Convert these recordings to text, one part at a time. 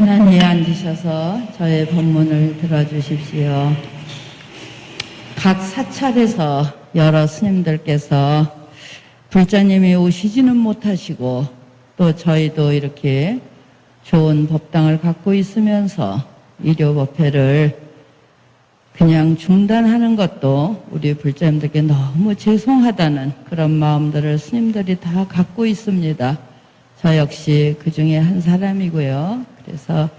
편안히 앉으셔서 저의 법문을 들어주십시오. 각 사찰에서 여러 스님들께서 불자님이 오시지는 못하시고 또 저희도 이렇게 좋은 법당을 갖고 있으면서 일요법회를 그냥 중단하는 것도 우리 불자님들께 너무 죄송하다는 그런 마음들을 스님들이 다 갖고 있습니다. 저 역시 그 중에 한 사람이고요. 그래서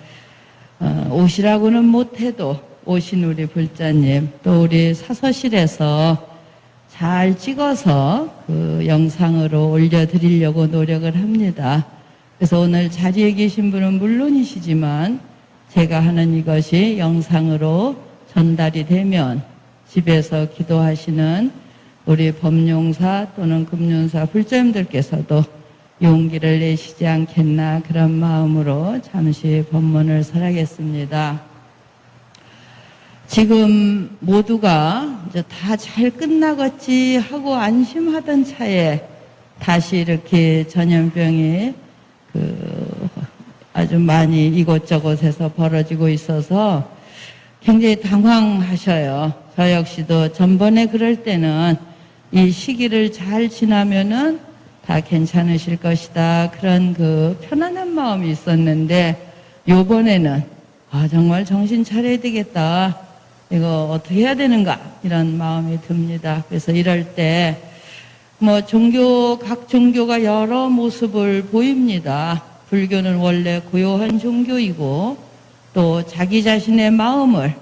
오시라고는 못해도 오신 우리 불자님 또 우리 사서실에서 잘 찍어서 그 영상으로 올려드리려고 노력을 합니다. 그래서 오늘 자리에 계신 분은 물론이시지만 제가 하는 이것이 영상으로 전달이 되면 집에서 기도하시는 우리 법용사 또는 금륜사 불자님들께서도 용기를 내시지 않겠나 그런 마음으로 잠시 법문을 설하겠습니다. 지금 모두가 이제 다 잘 끝나겠지 하고 안심하던 차에 다시 이렇게 전염병이 아주 많이 이곳저곳에서 벌어지고 있어서 굉장히 당황하셔요. 저 역시도 전번에 그럴 때는 이 시기를 잘 지나면은 다 괜찮으실 것이다. 그런 그 편안한 마음이 있었는데 요번에는 정말 정신 차려야 되겠다. 이거 어떻게 해야 되는가 이런 마음이 듭니다. 그래서 이럴 때 각 종교가 여러 모습을 보입니다. 불교는 원래 고요한 종교이고 또 자기 자신의 마음을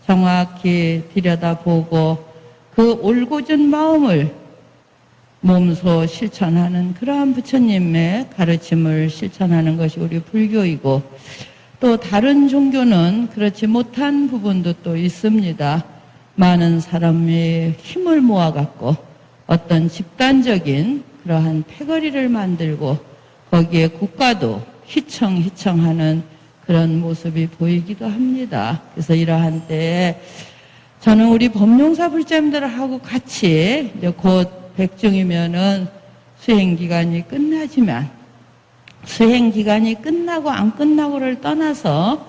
정확히 들여다보고 그 올곧은 마음을 몸소 실천하는 그러한 부처님의 가르침을 실천하는 것이 우리 불교이고 또 다른 종교는 그렇지 못한 부분도 또 있습니다. 많은 사람이 힘을 모아갖고 어떤 집단적인 그러한 패거리를 만들고 거기에 국가도 휘청휘청하는 그런 모습이 보이기도 합니다. 그래서 이러한 때에 저는 우리 법용사 불자님들하고 같이 이제 곧 백중이면은 수행기간이 끝나지만 수행기간이 끝나고 안 끝나고를 떠나서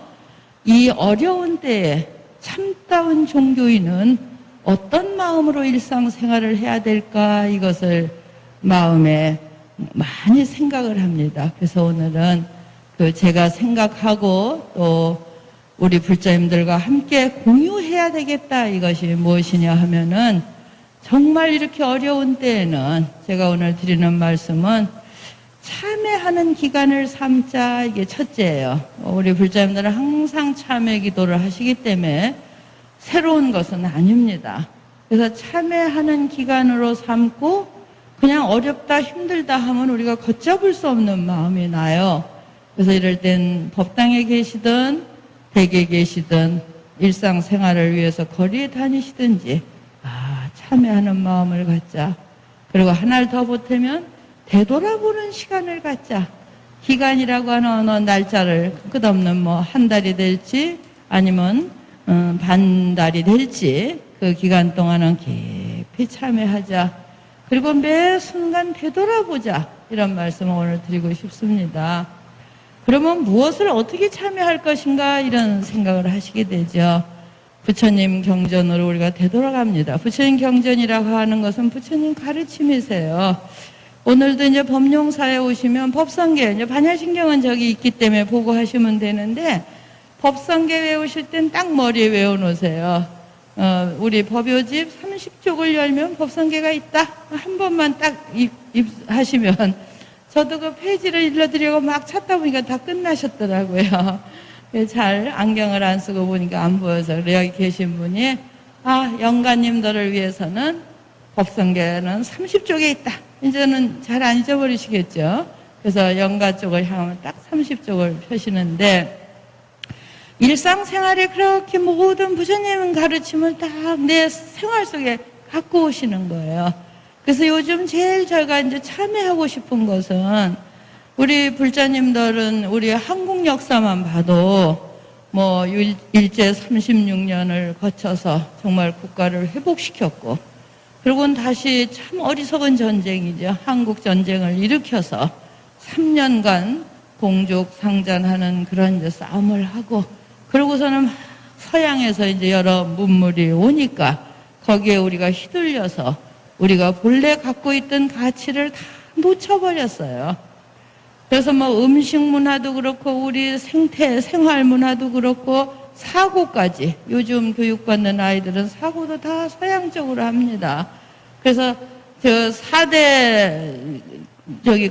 이 어려운 때에 참다운 종교인은 어떤 마음으로 일상생활을 해야 될까 이것을 마음에 많이 생각을 합니다. 그래서 오늘은 제가 생각하고 또 우리 불자님들과 함께 공유해야 되겠다 이것이 무엇이냐 하면은 정말 이렇게 어려운 때에는 제가 오늘 드리는 말씀은 참회하는 기간을 삼자 이게 첫째예요. 우리 불자님들은 항상 참회 기도를 하시기 때문에 새로운 것은 아닙니다. 그래서 참회하는 기간으로 삼고 그냥 어렵다 힘들다 하면 우리가 걷잡을 수 없는 마음이 나요. 그래서 이럴 땐 법당에 계시든 댁에 계시든 일상생활을 위해서 거리에 다니시든지 참회하는 마음을 갖자. 그리고 하나를 더 보태면 되돌아보는 시간을 갖자. 기간이라고 하는 어느 날짜를 끝없는 한 달이 될지 아니면 반 달이 될지 그 기간 동안은 깊이 참회하자. 그리고 매 순간 되돌아보자. 이런 말씀을 오늘 드리고 싶습니다. 그러면 무엇을 어떻게 참여할 것인가 이런 생각을 하시게 되죠. 부처님 경전으로 우리가 되돌아갑니다. 부처님 경전이라고 하는 것은 부처님 가르침이세요. 오늘도 이제 법용사에 오시면 법성계, 이제 반야신경은 저기 있기 때문에 보고 하시면 되는데 법성계 외우실 땐 딱 머리에 외워놓으세요. 우리 법요집 30쪽을 열면 법성계가 있다. 한 번만 딱 하시면 저도 그 페이지를 일러드리고 막 찾다 보니까 다 끝나셨더라고요. 잘 안경을 안 쓰고 보니까 안 보여서 여기 계신 분이 영가님들을 위해서는 법성계는 30쪽에 있다. 이제는 잘 안 잊어버리시겠죠. 그래서 영가 쪽을 향하면 딱 30쪽을 펴시는데 일상생활에 그렇게 모든 부처님 가르침을 딱 내 생활 속에 갖고 오시는 거예요. 그래서 요즘 제일 제가 이제 참여하고 싶은 것은 우리 불자님들은 우리 한국 역사만 봐도 일제 36년을 거쳐서 정말 국가를 회복시켰고 그리고는 다시 참 어리석은 전쟁이죠. 한국 전쟁을 일으켜서 3년간 공족 상잔하는 그런 이제 싸움을 하고, 그러고서는 막 서양에서 이제 여러 문물이 오니까 거기에 우리가 휘둘려서 우리가 본래 갖고 있던 가치를 다 놓쳐버렸어요. 그래서 뭐 음식 문화도 그렇고 우리 생활 문화도 그렇고 사고까지, 요즘 교육받는 아이들은 사고도 다 서양적으로 합니다. 그래서 저 4대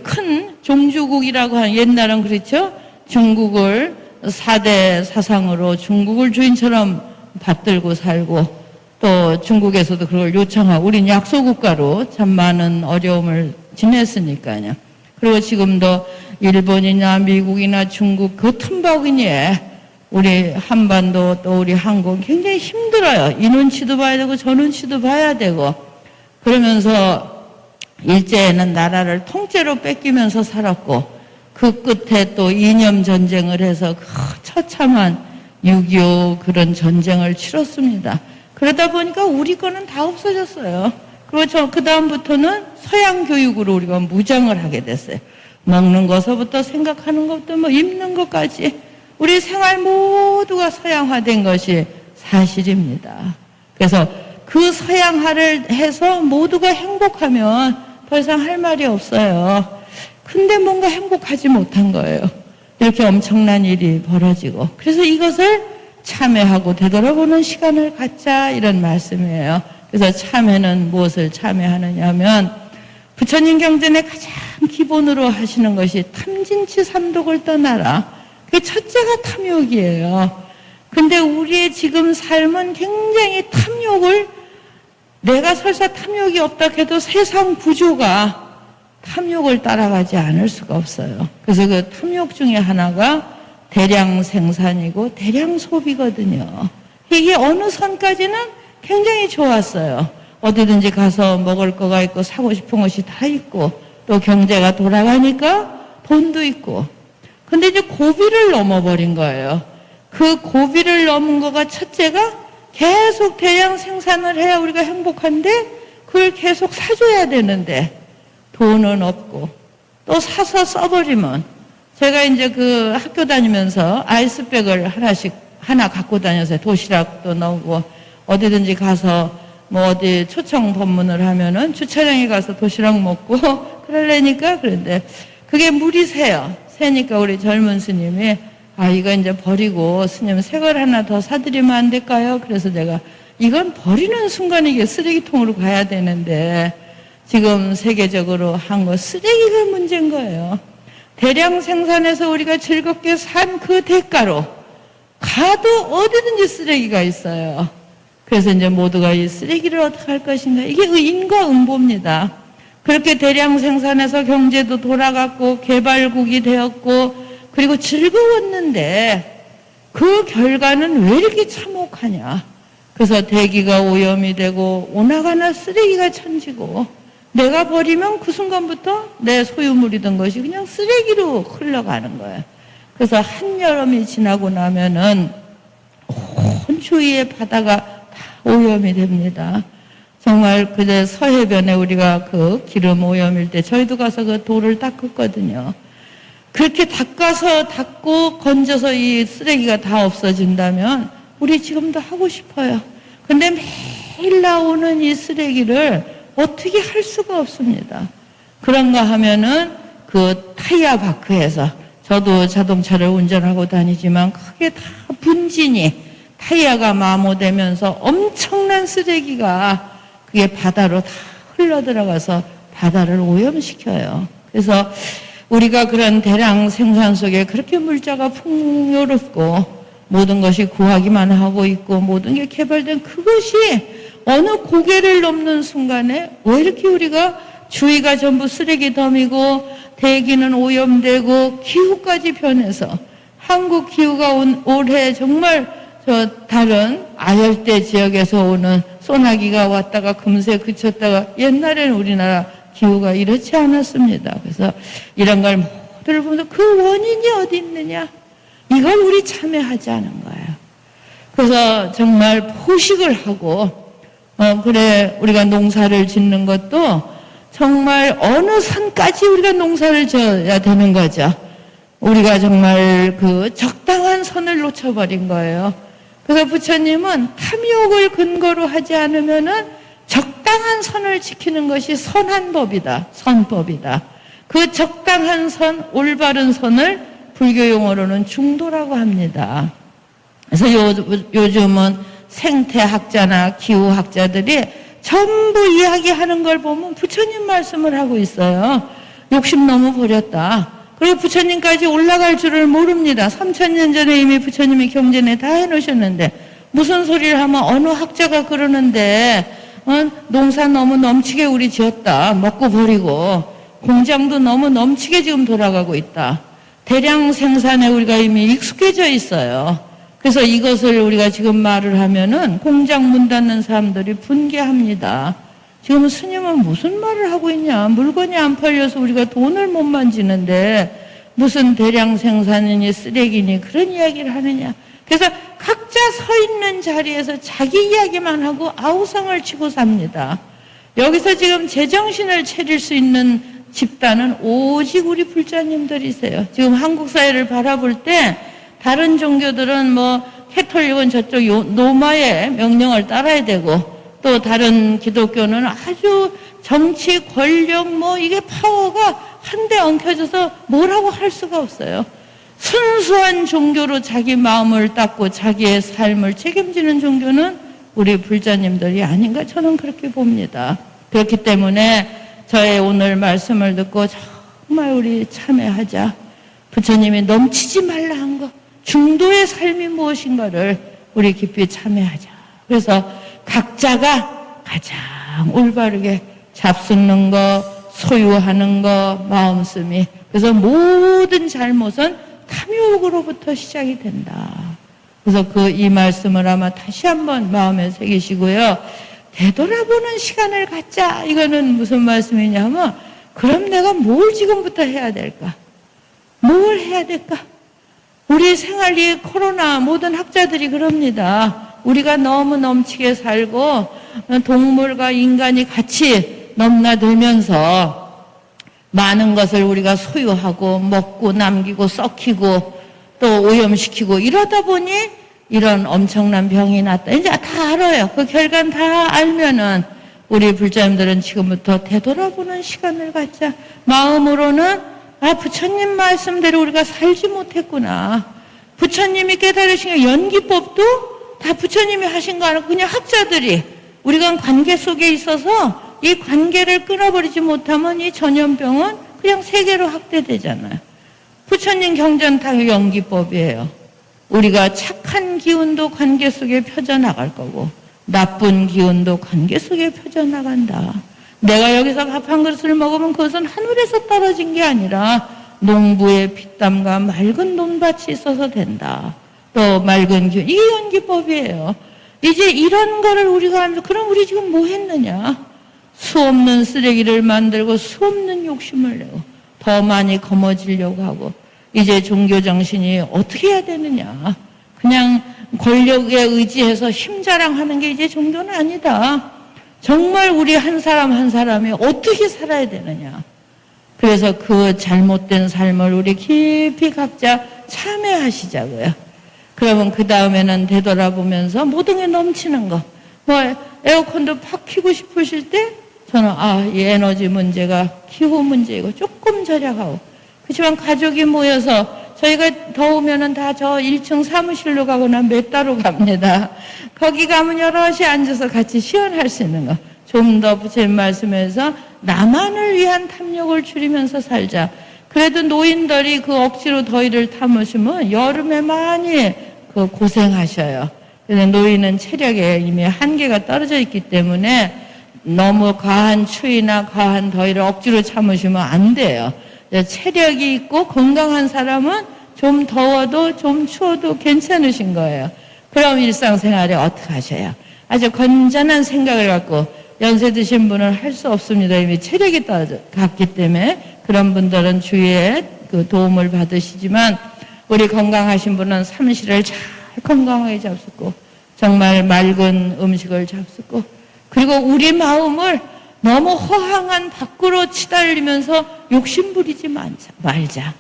큰 종주국이라고 하는, 옛날은 그렇죠? 중국을 4대 사상으로 중국을 주인처럼 받들고 살고, 또 중국에서도 그걸 요청하고, 우린 약소국가로 참 많은 어려움을 지냈으니까요. 그리고 지금도 일본이나 미국이나 중국 그 틈바구니에 우리 한반도 또 우리 한국 굉장히 힘들어요. 이 눈치도 봐야 되고 저 눈치도 봐야 되고, 그러면서 일제에는 나라를 통째로 뺏기면서 살았고, 그 끝에 또 이념 전쟁을 해서 그 처참한 6.25 그런 전쟁을 치렀습니다. 그러다 보니까 우리 거는 다 없어졌어요. 그리고 그 다음부터는 서양 교육으로 우리가 무장을 하게 됐어요. 먹는 것부터 생각하는 것부터 뭐 입는 것까지 우리 생활 모두가 서양화된 것이 사실입니다. 그래서 그 서양화를 해서 모두가 행복하면 더 이상 할 말이 없어요. 근데 뭔가 행복하지 못한 거예요. 이렇게 엄청난 일이 벌어지고. 그래서 이것을 참회하고 되돌아보는 시간을 갖자, 이런 말씀이에요. 그래서 참회는 무엇을 참회하느냐 하면, 부처님 경전에 가장 기본으로 하시는 것이 탐진치 삼독을 떠나라. 그게 첫째가 탐욕이에요. 근데 우리의 지금 삶은 굉장히 탐욕을, 내가 설사 탐욕이 없다 해도 세상 구조가 탐욕을 따라가지 않을 수가 없어요. 그래서 그 탐욕 중에 하나가 대량 생산이고 대량 소비거든요. 이게 어느 선까지는 굉장히 좋았어요. 어디든지 가서 먹을 거가 있고 사고 싶은 것이 다 있고 또 경제가 돌아가니까 돈도 있고. 근데 이제 고비를 넘어버린 거예요. 그 고비를 넘은 거가 첫째가 계속 대량 생산을 해야 우리가 행복한데, 그걸 계속 사줘야 되는데 돈은 없고, 또 사서 써버리면, 제가 이제 그 학교 다니면서 아이스백을 하나 갖고 다녀서 도시락도 넣고, 어디든지 가서 뭐 어디 초청 법문을 하면은 주차장에 가서 도시락 먹고 그러려니까, 그런데 그게 물이 새요. 새니까 우리 젊은 스님이, 이거 이제 버리고 스님 새 걸 하나 더 사드리면 안 될까요? 그래서 제가, 이건 버리는 순간 이게 쓰레기통으로 가야 되는데, 지금 세계적으로 한 거 쓰레기가 문제인 거예요. 대량 생산해서 우리가 즐겁게 산 그 대가로 가도 어디든지 쓰레기가 있어요. 그래서 이제 모두가 이 쓰레기를 어떻게 할 것인가, 이게 인과응보입니다. 그렇게 대량 생산해서 경제도 돌아갔고 개발국이 되었고 그리고 즐거웠는데, 그 결과는 왜 이렇게 참혹하냐. 그래서 대기가 오염이 되고 오나가나 쓰레기가 천지고, 내가 버리면 그 순간부터 내 소유물이던 것이 그냥 쓰레기로 흘러가는 거예요. 그래서 한여름이 지나고 나면은 온 주위의 바다가 다 오염이 됩니다. 정말 그제 서해변에 우리가 그 기름 오염일 때 저희도 가서 그 돌을 닦았거든요. 그렇게 닦고 건져서 이 쓰레기가 다 없어진다면 우리 지금도 하고 싶어요. 근데 매일 나오는 이 쓰레기를 어떻게 할 수가 없습니다. 그런가 하면은 그 타이어 바크에서, 저도 자동차를 운전하고 다니지만 크게 다 분진이, 타이어가 마모되면서 엄청난 쓰레기가 그게 바다로 다 흘러 들어가서 바다를 오염시켜요. 그래서 우리가 그런 대량 생산 속에 그렇게 물자가 풍요롭고 모든 것이 구하기만 하고 있고 모든 게 개발된 그것이 어느 고개를 넘는 순간에 왜 이렇게 우리가 주위가 전부 쓰레기 덤이고 대기는 오염되고 기후까지 변해서, 한국 기후가 올해 정말 다른 아열대 지역에서 오는 소나기가 왔다가 금세 그쳤다가, 옛날에는 우리나라 기후가 이렇지 않았습니다. 그래서 이런 걸 모두를 보면서 그 원인이 어디 있느냐, 이걸 우리 참여하지 않은 거예요. 그래서 정말 포식을 하고, 그래, 우리가 농사를 짓는 것도 정말 어느 선까지 우리가 농사를 져야 되는 거죠. 우리가 정말 그 적당한 선을 놓쳐버린 거예요. 그래서 부처님은 탐욕을 근거로 하지 않으면은 적당한 선을 지키는 것이 선한 법이다. 선법이다. 그 적당한 선, 올바른 선을 불교 용어로는 중도라고 합니다. 그래서 요즘은 생태학자나 기후학자들이 전부 이야기하는 걸 보면 부처님 말씀을 하고 있어요. 욕심 너무 버렸다. 그리고 부처님까지 올라갈 줄을 모릅니다. 3000년 전에 이미 부처님이 경전에 다 해놓으셨는데 무슨 소리를 하면 어느 학자가 그러는데 농사 너무 넘치게 우리 지었다. 먹고 버리고 공장도 너무 넘치게 지금 돌아가고 있다. 대량 생산에 우리가 이미 익숙해져 있어요. 그래서 이것을 우리가 지금 말을 하면은 공장 문 닫는 사람들이 분개합니다. 지금 스님은 무슨 말을 하고 있냐. 물건이 안 팔려서 우리가 돈을 못 만지는데 무슨 대량 생산이니 쓰레기니 그런 이야기를 하느냐. 그래서 각자 서 있는 자리에서 자기 이야기만 하고 아우성을 치고 삽니다. 여기서 지금 제정신을 차릴 수 있는 집단은 오직 우리 불자님들이세요. 지금 한국 사회를 바라볼 때 다른 종교들은 뭐 캐톨릭은 저쪽 노마의 명령을 따라야 되고 또 다른 기독교는 아주 정치, 권력 뭐 이게 파워가 한데 엉켜져서 뭐라고 할 수가 없어요. 순수한 종교로 자기 마음을 닦고 자기의 삶을 책임지는 종교는 우리 불자님들이 아닌가 저는 그렇게 봅니다. 그렇기 때문에 저의 오늘 말씀을 듣고 정말 우리 참회하자. 부처님이 넘치지 말라 한 것, 중도의 삶이 무엇인가를 우리 깊이 참회하자. 그래서 각자가 가장 올바르게 잡수는 거, 소유하는 거, 마음씀이. 그래서 모든 잘못은 탐욕으로부터 시작이 된다. 그래서 이 말씀을 아마 다시 한번 마음에 새기시고요. 되돌아보는 시간을 갖자. 이거는 무슨 말씀이냐면 그럼 내가 뭘 지금부터 해야 될까? 뭘 해야 될까? 우리 생활이 코로나 모든 학자들이 그럽니다. 우리가 너무 넘치게 살고 동물과 인간이 같이 넘나들면서 많은 것을 우리가 소유하고 먹고 남기고 썩히고 또 오염시키고 이러다 보니 이런 엄청난 병이 났다. 이제 다 알아요. 그 결과는 다 알면은 우리 불자님들은 지금부터 되돌아보는 시간을 갖자. 마음으로는 부처님 말씀대로 우리가 살지 못했구나. 부처님이 깨달으신 연기법도 다 부처님이 하신 거 아니고 그냥 학자들이 우리가 관계 속에 있어서 이 관계를 끊어버리지 못하면 이 전염병은 그냥 세계로 확대되잖아요. 부처님 경전 다 연기법이에요. 우리가 착한 기운도 관계 속에 펴져나갈 거고 나쁜 기운도 관계 속에 펴져나간다. 내가 여기서 밥 한 그릇을 먹으면 그것은 하늘에서 떨어진 게 아니라 농부의 피땀과 맑은 논밭이 있어서 된다. 또 맑은 기운, 이게 연기법이에요. 이제 이런 거를 우리가 하면서 그럼 우리 지금 뭐 했느냐? 수 없는 쓰레기를 만들고 수 없는 욕심을 내고 더 많이 거머쥐려고 하고 이제 종교 정신이 어떻게 해야 되느냐? 그냥 권력에 의지해서 힘자랑하는 게 이제 종교는 아니다. 정말 우리 한 사람 한 사람이 어떻게 살아야 되느냐. 그래서 그 잘못된 삶을 우리 깊이 각자 참회하시자고요. 그러면 그 다음에는 되돌아보면서 모든 게 넘치는 거. 뭐 에어컨도 팍 켜고 싶으실 때 저는 이 에너지 문제가 기후 문제이고 조금 절약하고 그렇지만 가족이 모여서 저희가 더우면은 다 저 1층 사무실로 가거나 몇 따로 갑니다. 거기 가면 여럿이 앉아서 같이 시연할 수 있는 거. 좀 더 부처님 말씀에서 나만을 위한 탐욕을 줄이면서 살자. 그래도 노인들이 그 억지로 더위를 참으시면 여름에 많이 고생하셔요. 그래서 노인은 체력에 이미 한계가 떨어져 있기 때문에 너무 과한 추위나 과한 더위를 억지로 참으시면 안 돼요. 체력이 있고 건강한 사람은 좀 더워도 좀 추워도 괜찮으신 거예요. 그럼 일상생활에 어떻게 하셔요? 아주 건전한 생각을 갖고 연세 드신 분은 할 수 없습니다. 이미 체력이 떨어졌기 때문에 그런 분들은 주위에 그 도움을 받으시지만 우리 건강하신 분은 삼시를 잘 건강하게 잡수고 정말 맑은 음식을 잡수고 그리고 우리 마음을 너무 허황한 밖으로 치달리면서 욕심 부리지 말자.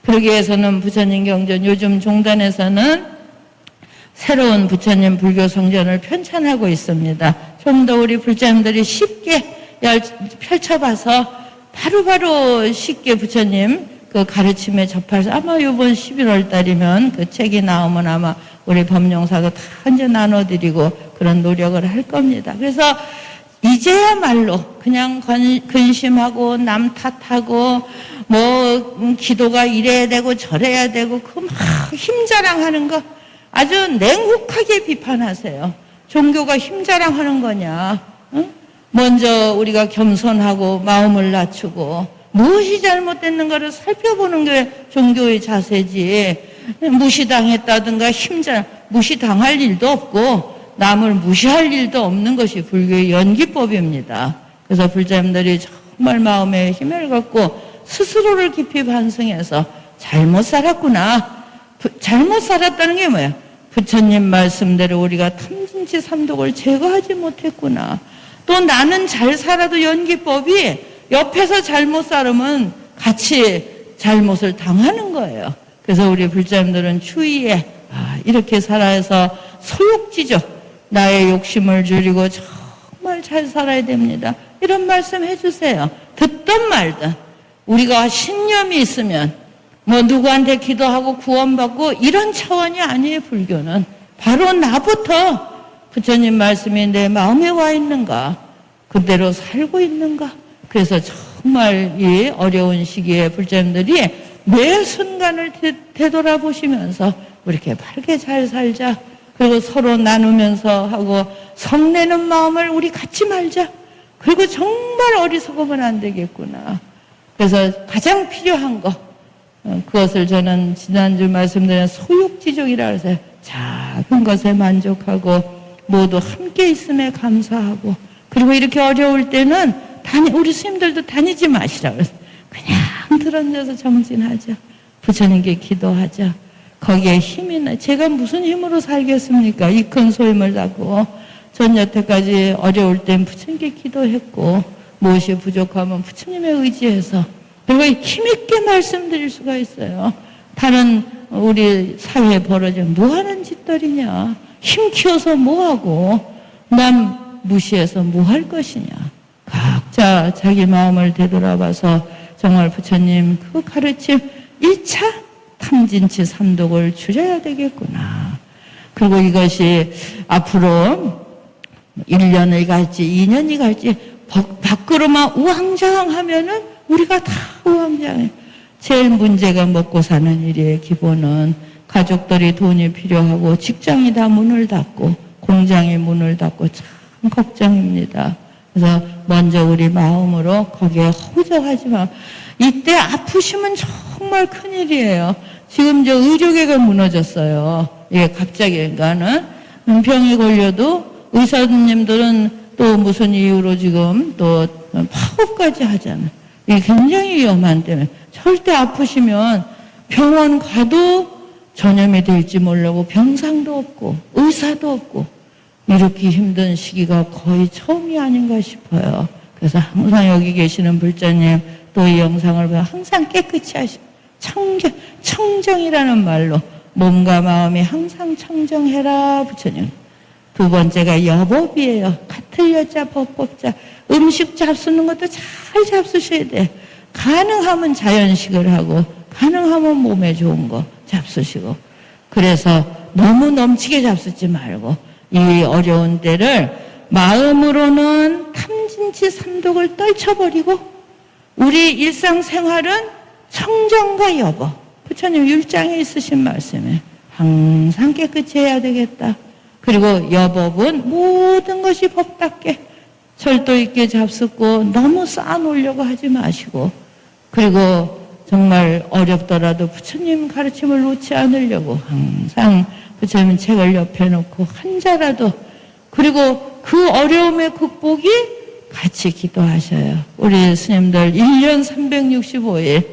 그러기 위해서는 부처님 경전, 요즘 종단에서는 새로운 부처님 불교 성전을 편찬하고 있습니다. 좀 더 우리 불자님들이 쉽게 펼쳐봐서 바로바로 쉽게 부처님 그 가르침에 접할 수, 아마 이번 11월 달이면 그 책이 나오면 아마 우리 법령사도 다 이제 나눠드리고 그런 노력을 할 겁니다. 그래서 이제야말로 그냥 근심하고 남 탓하고 뭐 기도가 이래야 되고 저래야 되고 그 막 힘자랑하는 거 아주 냉혹하게 비판하세요. 종교가 힘자랑하는 거냐? 응? 먼저 우리가 겸손하고 마음을 낮추고 무엇이 잘못됐는가를 살펴보는 게 종교의 자세지. 무시당했다든가 무시당할 일도 없고 남을 무시할 일도 없는 것이 불교의 연기법입니다. 그래서 불자님들이 정말 마음에 힘을 갖고 스스로를 깊이 반성해서 잘못 살았구나. 잘못 살았다는 게 뭐야? 부처님 말씀대로 우리가 탐진치 삼독을 제거하지 못했구나. 또 나는 잘 살아도 연기법이 옆에서 잘못 살으면 같이 잘못을 당하는 거예요. 그래서 우리 불자님들은 추위에 이렇게 살아서 소욕지죠. 나의 욕심을 줄이고 정말 잘 살아야 됩니다. 이런 말씀 해주세요. 듣든 말든 우리가 신념이 있으면 뭐 누구한테 기도하고 구원받고 이런 차원이 아니에요. 불교는 바로 나부터 부처님 말씀이 내 마음에 와 있는가, 그대로 살고 있는가. 그래서 정말 이 어려운 시기에 불자님들이 매 순간을 되돌아보시면서 우리 이렇게 바르게 잘 살자. 그리고 서로 나누면서 하고 성내는 마음을 우리 갖지 말자. 그리고 정말 어리석으면 안 되겠구나. 그래서 가장 필요한 거, 그것을 저는 지난주 말씀드린 소욕지족이라 해서 작은 것에 만족하고 모두 함께 있음에 감사하고, 그리고 이렇게 어려울 때는 우리 스님들도 다니지 마시라 그래서 그냥 들어앉아서 정진하자. 부처님께 기도하자. 거기에 힘이 나. 제가 무슨 힘으로 살겠습니까? 이 큰 소임을 갖고 전 여태까지 어려울 땐 부처님께 기도했고 무엇이 부족하면 부처님에 의지해서 그리고 힘있게 말씀드릴 수가 있어요. 다른 우리 사회에 벌어진 뭐하는 짓들이냐. 힘 키워서 뭐하고 남 무시해서 뭐할 것이냐. 각자 자기 마음을 되돌아봐서 정말 부처님 그 가르침 1차 탐진치 삼독을 줄여야 되겠구나. 그리고 이것이 앞으로 1년이 갈지 2년이 갈지 밖으로만 우왕좌왕하면은 우리가 다 우왕좌왕해. 제일 문제가 먹고 사는 일이에요. 기본은 가족들이 돈이 필요하고 직장이 다 문을 닫고 공장이 문을 닫고 참 걱정입니다. 그래서 먼저 우리 마음으로 거기에 허우적하지 마. 이때 아프시면 정말 큰일이에요. 지금 저 의료계가 무너졌어요. 이게 갑자기. 그러니까는 병이 걸려도 의사님들은 또 무슨 이유로 지금 또 파업까지 하잖아. 이게 굉장히 위험한 때문에 절대 아프시면 병원 가도 전염이 될지 모르고 병상도 없고 의사도 없고 이렇게 힘든 시기가 거의 처음이 아닌가 싶어요. 그래서 항상 여기 계시는 불자님 또 이 영상을 보면 항상 깨끗이 하시고 청정이라는 말로 몸과 마음이 항상 청정해라 부처님. 두 번째가 여법이에요. 같을 여자 법법자. 음식 잡수는 것도 잘 잡수셔야 돼. 가능하면 자연식을 하고 가능하면 몸에 좋은 거 잡수시고. 그래서 너무 넘치게 잡수지 말고 이 어려운 때를 마음으로는 탐진치 삼독을 떨쳐버리고 우리 일상생활은 청정과 여법. 부처님 율장에 있으신 말씀에 항상 깨끗이 해야 되겠다. 그리고 여법은 모든 것이 법답게 절도 있게 잡숫고 너무 쌓아놓으려고 하지 마시고 그리고 정말 어렵더라도 부처님 가르침을 놓지 않으려고 항상 부처님 책을 옆에 놓고 한자라도 그리고 그 어려움의 극복이 같이 기도하셔요. 우리 스님들 1년 365일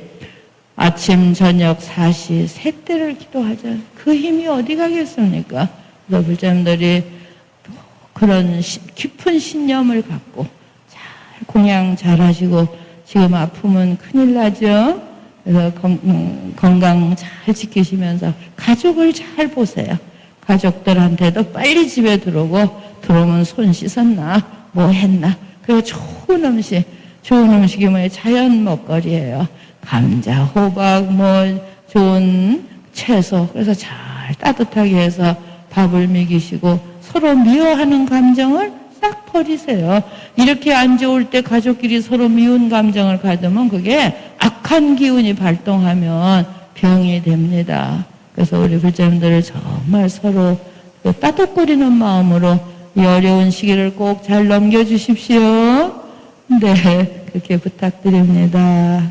아침 저녁 4시 세 때를 기도하잖아요. 그 힘이 어디 가겠습니까? 그래서 불자님들이 그런 깊은 신념을 갖고 잘 공양 잘 하시고 지금 아프면 큰일 나죠. 그래서 건강 잘 지키시면서 가족을 잘 보세요. 가족들한테도 빨리 집에 들어오면 손 씻었나, 뭐 했나. 그리고 좋은 음식이 뭐예요? 자연 먹거리예요. 감자, 호박, 좋은 채소. 그래서 잘 따뜻하게 해서 밥을 먹이시고 서로 미워하는 감정을 싹 버리세요. 이렇게 안 좋을 때 가족끼리 서로 미운 감정을 가지면 그게 악한 기운이 발동하면 병이 됩니다. 그래서 우리 불자님들을 정말 서로 따뜻거리는 마음으로 이 어려운 시기를 꼭 잘 넘겨주십시오. 네, 그렇게 부탁드립니다.